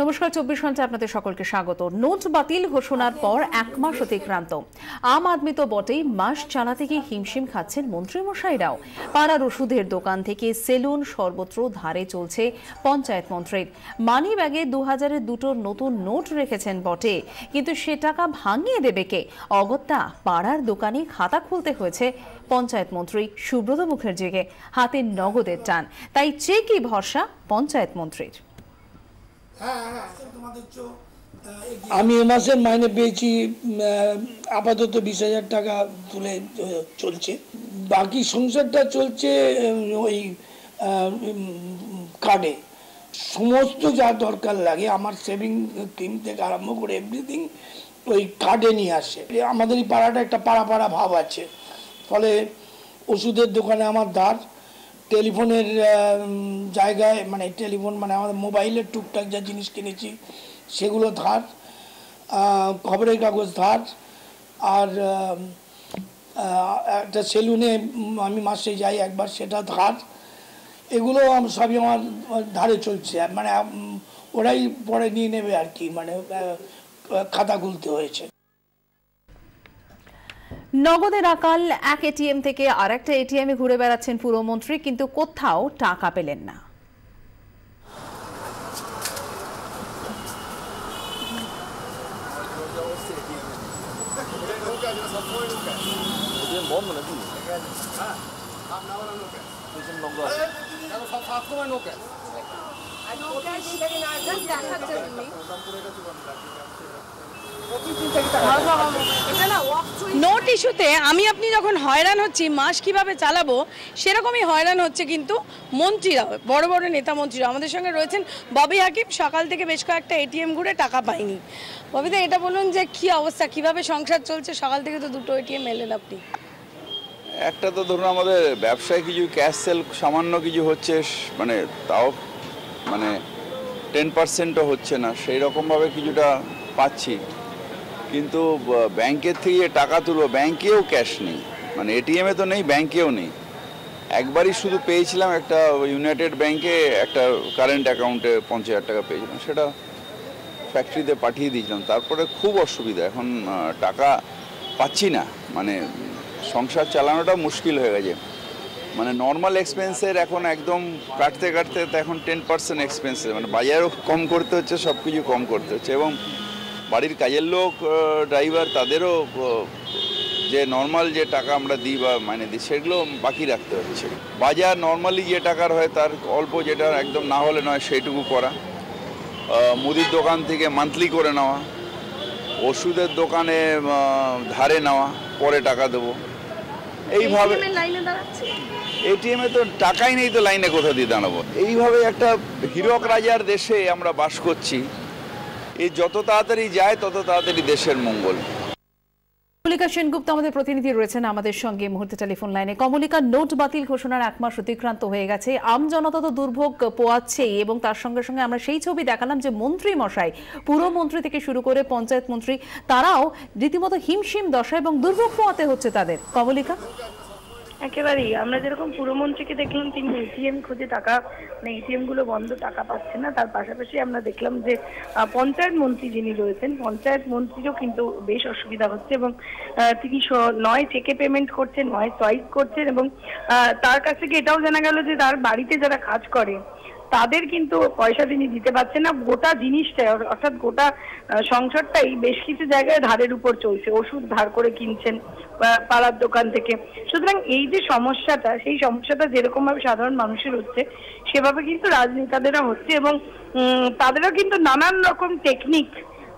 নমস্কার, 24 ঘন্টা আপনাদের সকলকে স্বাগত। নোট বাতিল ঘোষণার পর এক মাস অতিক্রান্ত। আম আদমি তো বটেই, মাস চালাতে গিয়ে হিমশিম খাচ্ছেন মন্ত্রীমশাইরাও। পাড়ার ওষুধের দোকান থেকে সেলুন সর্বত্র ধারে চলছে পঞ্চায়েত মন্ত্রীর। মানি ব্যাগে 2000-এর দুটো নতুন নোট রেখেছেন বটে, কিন্তু সে টাকা ভাঙিয়ে দেবে কে? অগত্যা পাড়ার দোকানে খাতা খুলতে হয়েছে পঞ্চায়েত মন্ত্রী সুব্রত মুখার্জিকে। হাতে নগদের টান, তাই চেকই ভরসা পঞ্চায়েত মন্ত্রীর। আমি এ মাসের মাইনে পেয়েছি আপাতত 20,000 টাকা তুলে চলছে। বাকি সংসারটা চলছে ওই কার্ডে। সমস্ত যা দরকার লাগে আমার সেভিং ক্রিম থেকে আরম্ভ করে এভরিথিং ওই কার্ডে নিয়ে আসে। আমাদের এই পাড়াটা একটা পাড়া পাড়া ভাব আছে, ফলে ওষুধের দোকানে আমার ধার, টেলিফোনের জায়গায় মানে টেলিফোন মানে আমাদের মোবাইলের টুকটাক যা জিনিস কিনেছি সেগুলো ধার, খবরের কাগজ ধার, আর একটা সেলুনে আমি মাসে যাই একবার, সেটা ধার। এগুলো সবই আমার ধারে চলছে, মানে ওরাই পরে নিয়ে নেবে আর কি, মানে খাতা খুলতে হয়েছে। নগদের আকাল, এক এটিএম থেকে আরেকটা এটিএমে ঘুরে বেড়াচ্ছেন পুরমন্ত্রী, কিন্তু কোথাও টাকা পেলেন না। নোট ইস্যুতে আমি আপনি যখন হয়রান হচ্ছি মাস কিভাবে চালাবো সেরকমই হয়রান হচ্ছে কিন্তু মন্ত্রীরা, বড় বড় নেতা মন্ত্রীরা। আমাদের সঙ্গে রয়েছেন ববি হাকিম। সকাল থেকে বেশ কয়েকটা এটিএম ঘুরে টাকা পাইনি। ববিদা, এটা বলুন যে কি অবস্থা, কিভাবে সংসার চলছে? সকাল থেকে তো দুটো এটিএম এলেন আপনি। একটা তো ধরুন আমাদের ব্যবসায় কিছু ক্যাশ সেল সামান্য কিছু হচ্ছে, মানে তাও মানে 10%ও হচ্ছে না, সেই রকমভাবে কিছুটা পাচ্ছি। কিন্তু ব্যাংকের থেকে টাকা তুলবো, ব্যাংকেও ক্যাশ নেই, মানে এটিএমে তো নেই, ব্যাংকেও নেই। একবারই শুধু পেয়েছিলাম একটা ইউনাইটেড ব্যাংকে একটা কারেন্ট অ্যাকাউন্টে 50,000 টাকা পেয়েছিলাম, সেটা ফ্যাক্টরিতে পাঠিয়ে দিয়েছিলাম। তারপরে খুব অসুবিধা, এখন টাকা পাচ্ছি না, মানে সংসার চালানোটা মুশকিল হয়ে গেছে। মানে নর্মাল এক্সপেন্সের এখন একদম কাটতে কাটতে এখন 10% এক্সপেন্সের, মানে বাজারও কম করতে হচ্ছে, সব কিছু কম করতে হচ্ছে। এবং বাড়ির কাজের লোক, ড্রাইভার, তাদেরও যে নর্মাল যে টাকা আমরা দিই বা মানে দিই সেগুলো বাকি রাখতে হচ্ছে। বাজার নর্মালি যে টাকার হয় তার অল্প, যেটা একদম না হলে নয় সেইটুকু করা। মুদির দোকান থেকে মান্থলি করে নেওয়া, ওষুধের দোকানে ধারে নেওয়া, পরে টাকা দেবো, এইভাবে। এটিএমে তো টাকাই নেই, তো লাইনে কোথা দিয়ে দাঁড়াবো? এইভাবে একটা হীরক রাজার দেশে আমরা বাস করছি। এই যত তাড়াতাড়ি যায় তত তাড়াতাড়ি দেশের মঙ্গল। কমলিকা সেনগুপ্ত আমাদের প্রতিনিধি রয়েছেন আমাদের সঙ্গে মুহূর্তে টেলিফোন লাইনে। কমলিকা, নোট বাতিল ঘোষণার এক মাস অতিক্রান্ত হয়ে গেছে, আম জনতা তো দুর্ভোগ পোয়াচ্ছেই, এবং তার সঙ্গে সঙ্গে আমরা সেই ছবি দেখালাম যে মন্ত্রী মশাই, পুরমন্ত্রী থেকে শুরু করে পঞ্চায়েত মন্ত্রী, তারাও রীতিমতো হিমশিম দশা এবং দুর্ভোগ পোয়াতে হচ্ছে তাদের। কমলিকা, একেবারেই আমরা যেরকম পুরমন্ত্রীকে দেখলাম তিনি এটিএম খুঁজে টাকা, মানে এটিএম গুলো বন্ধ, টাকা পাচ্ছে না, তার পাশাপাশি আমরা দেখলাম যে পঞ্চায়েত মন্ত্রী যিনি রয়েছেন, পঞ্চায়েত মন্ত্রীরও কিন্তু বেশ অসুবিধা হচ্ছে, এবং তিনি নয় চেকে পেমেন্ট করছেন, নয় সোয়াইপ করছেন, এবং তার কাছ থেকে এটাও জানা গেল যে তার বাড়িতে যারা কাজ করে তাদের কিন্তু পয়সা তিনি দিতে পারছেন না। গোটা জিনিসটা, অর্থাৎ গোটা সংসারটাই বেশ কিছু জায়গায় ধারের উপর চলছে, ওষুধ ধার করে কিনছেন পাড়ার দোকান থেকে। সুতরাং এই যে সমস্যাটা, সেই সমস্যাটা যেরকম ভাবে সাধারণ মানুষের হচ্ছে সেভাবে কিন্তু রাজনেতাদেরও হচ্ছে, এবং তাদেরও কিন্তু নানান রকম টেকনিক,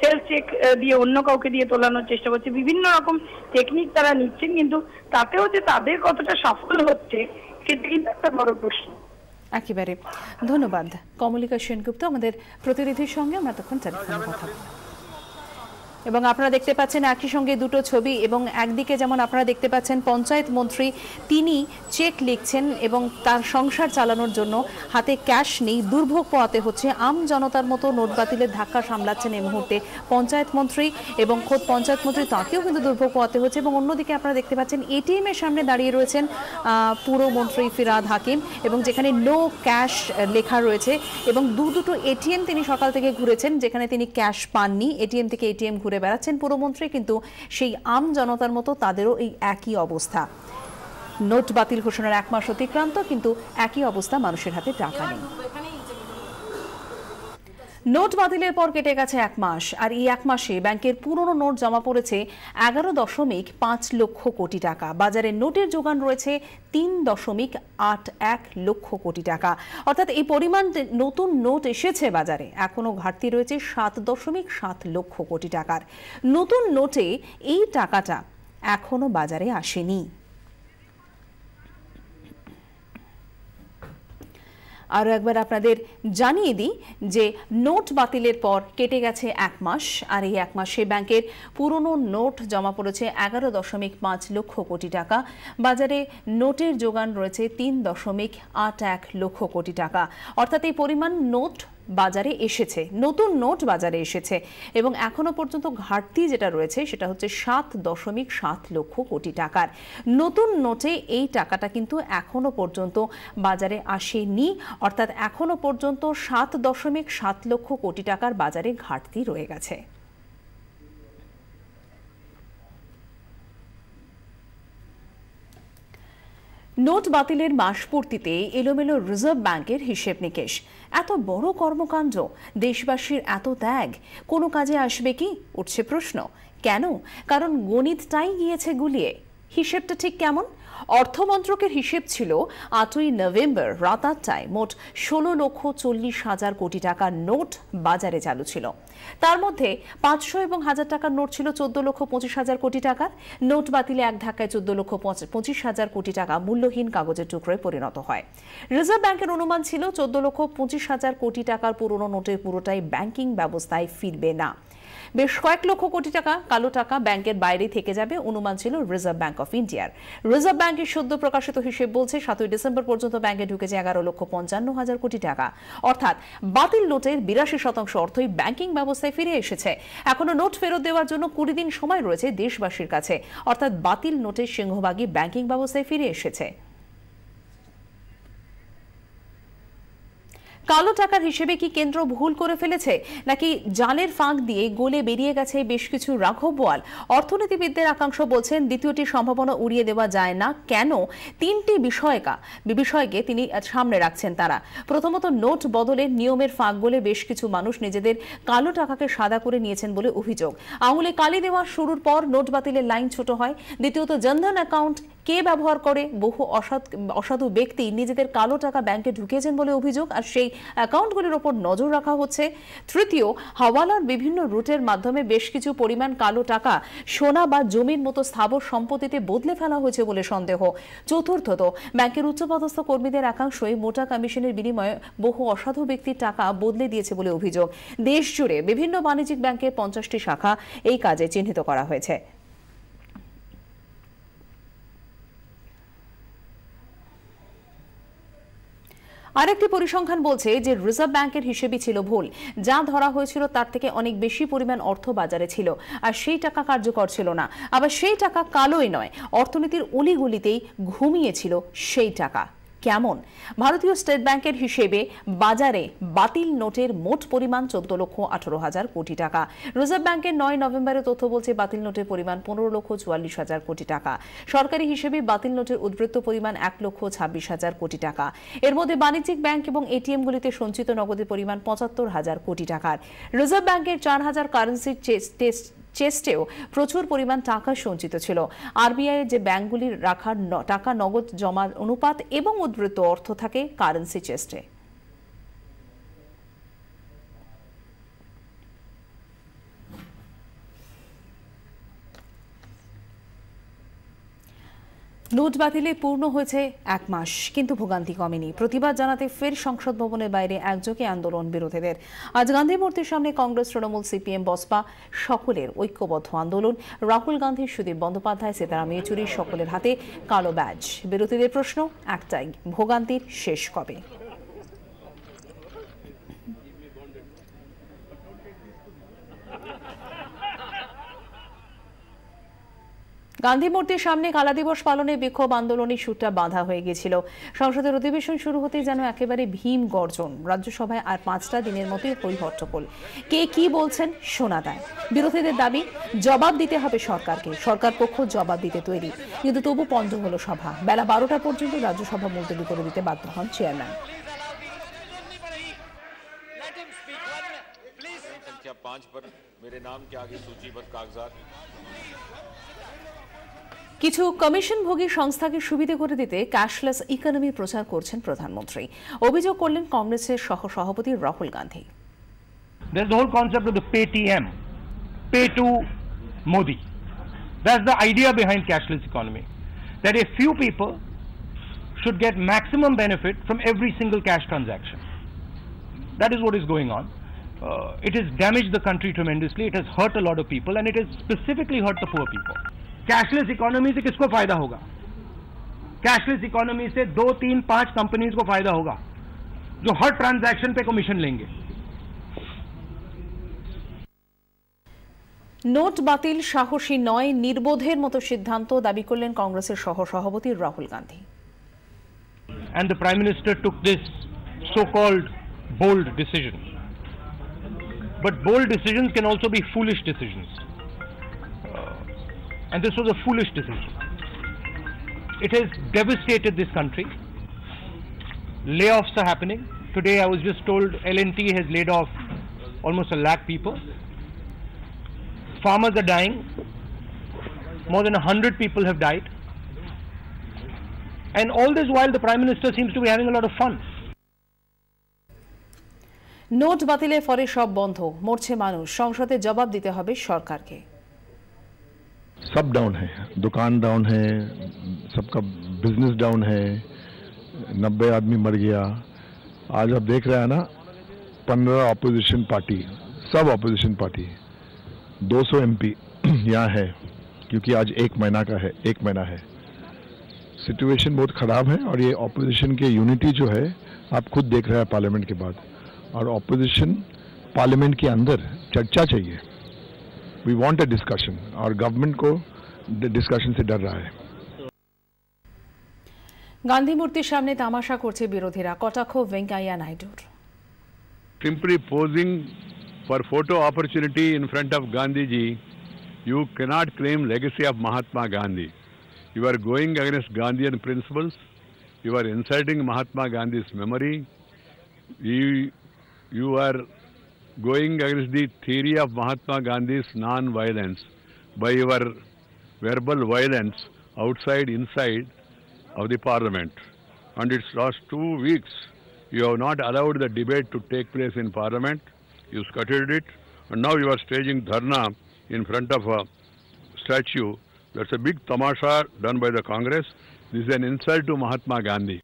সেলফ চেক দিয়ে অন্য কাউকে দিয়ে তোলানোর চেষ্টা করছে, বিভিন্ন রকম টেকনিক তারা নিচ্ছেন, কিন্তু তাতেও যে তাদের কতটা সফল হচ্ছে সেটা কিন্তু একটা বড় প্রশ্ন। একেবারে ধন্যবাদ কমলিকা সেনগুপ্ত আমাদের প্রতিনিধির সঙ্গে আমরা তখন টেলিফোনে কথা বললাম। এবং আপনারা দেখতে পাচ্ছেন একই সঙ্গে দুটো ছবি, এবং একদিকে যেমন আপনারা দেখতে পাচ্ছেন পঞ্চায়েত মন্ত্রী তিনি চেক লিখছেন এবং তার সংসার চালানোর জন্য হাতে ক্যাশ নেই, দুর্ভোগ পোহাতে হচ্ছে। আম জনতার মতো নোট বাতিলের ধাক্কা সামলাচ্ছেন এই মুহূর্তে পঞ্চায়েত মন্ত্রী, এবং খোদ পঞ্চায়েত মন্ত্রী তাকেও কিন্তু দুর্ভোগ পোহাতে হচ্ছে। এবং অন্যদিকে আপনারা দেখতে পাচ্ছেন এটিএম এর সামনে দাঁড়িয়ে রয়েছেন পুরমন্ত্রী ফিরহাদ হাকিম, এবং যেখানে নো ক্যাশ লেখা রয়েছে, এবং দুটো এটিএম তিনি সকাল থেকে ঘুরেছেন যেখানে তিনি ক্যাশ পাননি, এটিএম থেকে এটিএম ঘুরে বেড়াচ্ছেন পুরমন্ত্রী, কিন্তু সেই আম জনতার মতো তাদেরও এই একই অবস্থা। নোট বাতিল ঘোষণার 1 মাস অতিক্রান্ত, কিন্তু একই অবস্থা, মানুষের হাতে টাকা নেই। নোট বাতিলের পর কেটে গেছে 1 মাস, আর এই 1 মাসে ব্যাংকের পুরনো নোট জমা পড়েছে 11.5 লক্ষ কোটি টাকা। বাজারে নোটের যোগান রয়েছে 3.81 লক্ষ কোটি টাকা। অর্থাৎ এই পরিমাণ নতুন নোট এসেছে বাজারে, এখনো ঘাটতি রয়েছে 7.7 লক্ষ কোটি টাকার। নতুন নোটে এই টাকাটা এখনো বাজারে আসেনি। আরও একবার আপনাদের জানিয়ে দিই যে নোট বাতিলের পর কেটে গেছে 1 মাস, আর এই 1 মাসে ব্যাংকের পুরনো নোট জমা পড়েছে 11.5 লক্ষ কোটি টাকা। বাজারে নোটের যোগান রয়েছে 3.81 লক্ষ কোটি টাকা। অর্থাৎ এই পরিমাণ নোট বাজারে এসেছে, নতুন নোট বাজারে এসেছে, এবং এখনো পর্যন্ত ঘাটতি যেটা রয়েছে সেটা হচ্ছে 7.7 লক্ষ কোটি টাকার। নতুন নোটে এই টাকাটা কিন্তু এখনো পর্যন্ত বাজারে আসেনি, অর্থাৎ এখনো পর্যন্ত 7.7 লক্ষ কোটি টাকার বাজারে ঘাটতি রয়ে গেছে। নোট বাতিলের মাসপূর্তিতে এলোমেলো রিজার্ভ ব্যাংকের হিসেব নিকেশ। এত বড় কর্মকাণ্ড, দেশবাসীর এত ত্যাগ কোনো কাজে আসবে কি, উঠছে প্রশ্ন। কেন? কারণ গণিতটাই গিয়েছে গুলিয়ে। হিসেবটা ঠিক কেমন? অর্থমন্ত্রকের হিসেব ছিল 8ই নভেম্বর রাত 8টায় মোট 16,40,000 কোটি টাকার নোট বাজারে চালু ছিল। তার মধ্যে 500 এবং 1000 টাকার নোট ছিল 14,25,000 কোটি টাকার। নোট বাতিলে এক ধাক্কায় 14,25,000 কোটি টাকা মূল্যহীন কাগজের টুকরোয় পরিণত হয়। রিজার্ভ ব্যাংকের অনুমান ছিল 14,25,000 কোটি টাকার পুরনো নোটের পুরোটাই ব্যাংকিং ব্যবস্থায় ফিরবে না। বেশ কয়েক লক্ষ কোটি টাকা কালো টাকা ব্যাংকের বাইরে থেকে যাবে অনুমান ছিল রিজার্ভ ব্যাংক অফ ইন্ডিয়ার। রিজার্ভ ব্যাংকের সদ্য প্রকাশিত হিসেব বলছে 7ই ডিসেম্বর পর্যন্ত ব্যাংকে ঢুকেছে 11,55,000 কোটি টাকা। অর্থাৎ বাতিল নোটের 82% অর্থই ব্যাংকিং ব্যবস্থায় ফিরে এসেছে। এখনো নোট ফেরত দেওয়ার জন্য 20 দিন সময় রয়েছে দেশবাসীর কাছে। অর্থাৎ বাতিল নোটের সিংহভাগই ব্যাংকিং ব্যবস্থায় ফিরে এসেছে। কালো টাকার হিসেবে কি কেন্দ্র ভুল করে ফেলেছে, নাকি জালের ফাঁক দিয়ে গলে বেরিয়ে গেছে বেশ কিছু রাঘব বোয়াল? অর্থনীতিবিদদের একাংশ বলছেন দ্বিতীয়টি সম্ভাবনা উড়িয়ে দেওয়া যায় না। কেন? 3টি বিষয়কে তিনি সামনে রাখছেন তারা। প্রথমত, নোট বদলের নিয়মের ফাঁক গলে বেশ কিছু মানুষ নিজেদের কালো টাকাকে সাদা করে নিয়েছেন বলে অভিযোগ। আঙুলে কালি দেওয়া শুরুর পর নোট বাতিলের লাইন ছোট হয়। দ্বিতীয়ত, জনধন অ্যাকাউন্ট কে ব্যবহার করে বহু অসাধু ব্যক্তি নিজেদের কালো টাকা ব্যাংকে ঢুকিয়েছেন বলে অভিযোগ, আর সেই অ্যাকাউন্টগুলির ওপর নজর রাখা হচ্ছে। তৃতীয়, হাওয়ালার বিভিন্ন রুটের মাধ্যমে বেশ কিছু পরিমাণ কালো টাকা সোনা বা জমির মতো স্থাবর সম্পত্তিতে বদলে ফেলা হয়েছে বলে সন্দেহ। চতুর্থত, ব্যাংকের উচ্চপদস্থ কর্মীদের একাংশই মোটা কমিশনের বিনিময়ে বহু অসাধু ব্যক্তির টাকা বদলে দিয়েছে বলে অভিযোগ। দেশ জুড়ে বিভিন্ন বাণিজ্যিক ব্যাংকের 50টি শাখা এই কাজে চিহ্নিত করা হয়েছে। আরেকটি পরিসংখ্যান বলছে যে রিজার্ভ ব্যাংকের হিসেবই ছিল ভুল। যা ধরা হয়েছিল তার থেকে অনেক বেশি পরিমাণ অর্থ বাজারে ছিল, আর সেই টাকা কার্যকর ছিল না। আবার সেই টাকা কালোই নয়, অর্থনীতির অলিগলিতেই ঘুমিয়েছিল সেই টাকা। কেমন? ভারতীয় স্টেট ব্যাংকের হিসেবে বাজারে বাতিল নোটের মোট পরিমাণ 14,18,000 কোটি টাকা। রিজার্ভ ব্যাংকের 9 নভেম্বরের তথ্য বলছে বাতিল নোটের পরিমাণ 15,44,000 কোটি টাকা। সরকারি হিসেবে বাতিল নোটের উদ্বৃত্ত পরিমাণ 1,26,000 কোটি টাকা। এর মধ্যে বাণিজ্যিক ব্যাংক এবং এটিএমগুলিতে সঞ্চিত নগদের পরিমাণ 75,000 কোটি টাকার। রিজার্ভ ব্যাংকের 4,000 কারেন্সি চেস্টেও প্রচুর পরিমাণ টাকা সঞ্চিত ছিল। আরবিআই যে ব্যাংকগুলির রাখার টাকা নগদ জমার অনুপাত এবং উদ্বৃত্ত অর্থ থাকে কারেন্সি চেস্টে। নোট বাতিলে পূর্ণ হয়েছে 1 মাস, কিন্তু ভোগান্তি কমেনি। প্রতিবাদ জানাতে ফের সংসদ ভবনের বাইরে একযোগে আন্দোলন বিরোধীদের। আজ গান্ধী মূর্তির সামনে কংগ্রেস, তৃণমূল, সিপিএম, বসপা সকলের ঐক্যবদ্ধ আন্দোলন। রাহুল গান্ধী, সুদীপ বন্দ্যোপাধ্যায়, সীতারাম ইয়েচুরি সকলের হাতে কালো ব্যাজ। বিরোধীদের প্রশ্ন একটাই, ভোগান্তির শেষ কবে? গান্ধী মূর্তির সামনে কালা দিবস পালনে বিক্ষোভ আন্দোলনের সূত্রা বাঁধা হয়ে গিয়েছিল। সংসদের অধিবেশন শুরু হতেই যেন একেবারে ভীম গর্জন। রাজ্যসভায় আর 5টা দিনের মতোই হই হট্টগোল। কে কি বলছেন শোনা যায়। বিরোধীদের দাবি জবাব দিতে হবে সরকারকে, সরকার পক্ষ জবাব দিতে তৈরি, কিন্তু তবু পঞ্জ হলো সভা। বেলা 12টা পর্যন্ত রাজ্যসভা মুলতবি করে দিতে বাধ্য হন চেয়ারম্যান। संख्या 5 पर मेरे नाम के आगे सूचीबद्ध कागजात। কিছু কমিশনভোগী সংস্থাকে সুবিধা করে দিতে ক্যাশলেস ইকোনমি প্রচার করছেন প্রধানমন্ত্রী। অভিযোগ করলেন কংগ্রেসের সহসভাপতি Rahul Gandhi. There's the whole concept of the PayTM, pay to Modi. That's the idea behind cashless economy. That a few people should get maximum benefit from every single cash transaction. That is what is going on. It has damaged the country tremendously. It has hurt a lot of people, and it has specifically hurt the poor people. Cashless economy से किसको फायदा होगा? Cashless economy से 2, 3, 5 companies को फायदा होगा जो हर transaction पे कमीशन लेंगे। নোট বাতিল সাহসী নয়, নির্বোধের মতো সিদ্ধান্ত দাবি করলেন কংগ্রেসের সহসভাপতি Rahul Gandhi. And the Prime Minister took this so-called bold decision. But bold decisions can also be foolish decisions. And this was a foolish decision. It has devastated this country. Layoffs are happening. Today I was just told L&T has laid off almost 1 lakh people. Farmers are dying. More than 100 people have died. And all this while the Prime Minister seems to be having a lot of fun. Note বাতিলের ফলে সব বন্ধ, মরছে মানুষ, সংসদে জবাব দিতে হবে সরকারকে। सब डाउन है, दुकान डाउन है, सबका बिजनेस डाउन है, 90 आदमी मर गया। आज आप देख रहे हैं ना, 15 ऑपोजिशन पार्टी, सब ऑपोजिशन पार्टी, 200 MP यहाँ है, क्योंकि आज 1 महीना है। सिचुएशन बहुत ख़राब है और ये ऑपोजिशन के यूनिटी जो है आप खुद देख रहे हैं पार्लियामेंट के बाद। और ऑपोजिशन पार्लियामेंट के अंदर चर्चा चाहिए। We want a discussion और गवर्नमेंट को डिस्कशन से डर रहा है। গান্ধী মূর্তির সামনে তামাশা করছে বিরোধীরা, কটাক্ষ Venkaiah নাইডুর। Simply posing for photo opportunity in front of Gandhi ji, you cannot claim legacy of Mahatma Gandhi. You are going against Gandhian principles. You are insulting Mahatma Gandhi's memory. You are going against the theory of Mahatma Gandhi's non-violence by your verbal violence outside, inside of the parliament. And it's last 2 weeks you have not allowed the debate to take place in parliament. You scuttled it, and now you are staging dharna in front of a statue. That's a big tamasha done by the Congress. This is an insult to Mahatma Gandhi.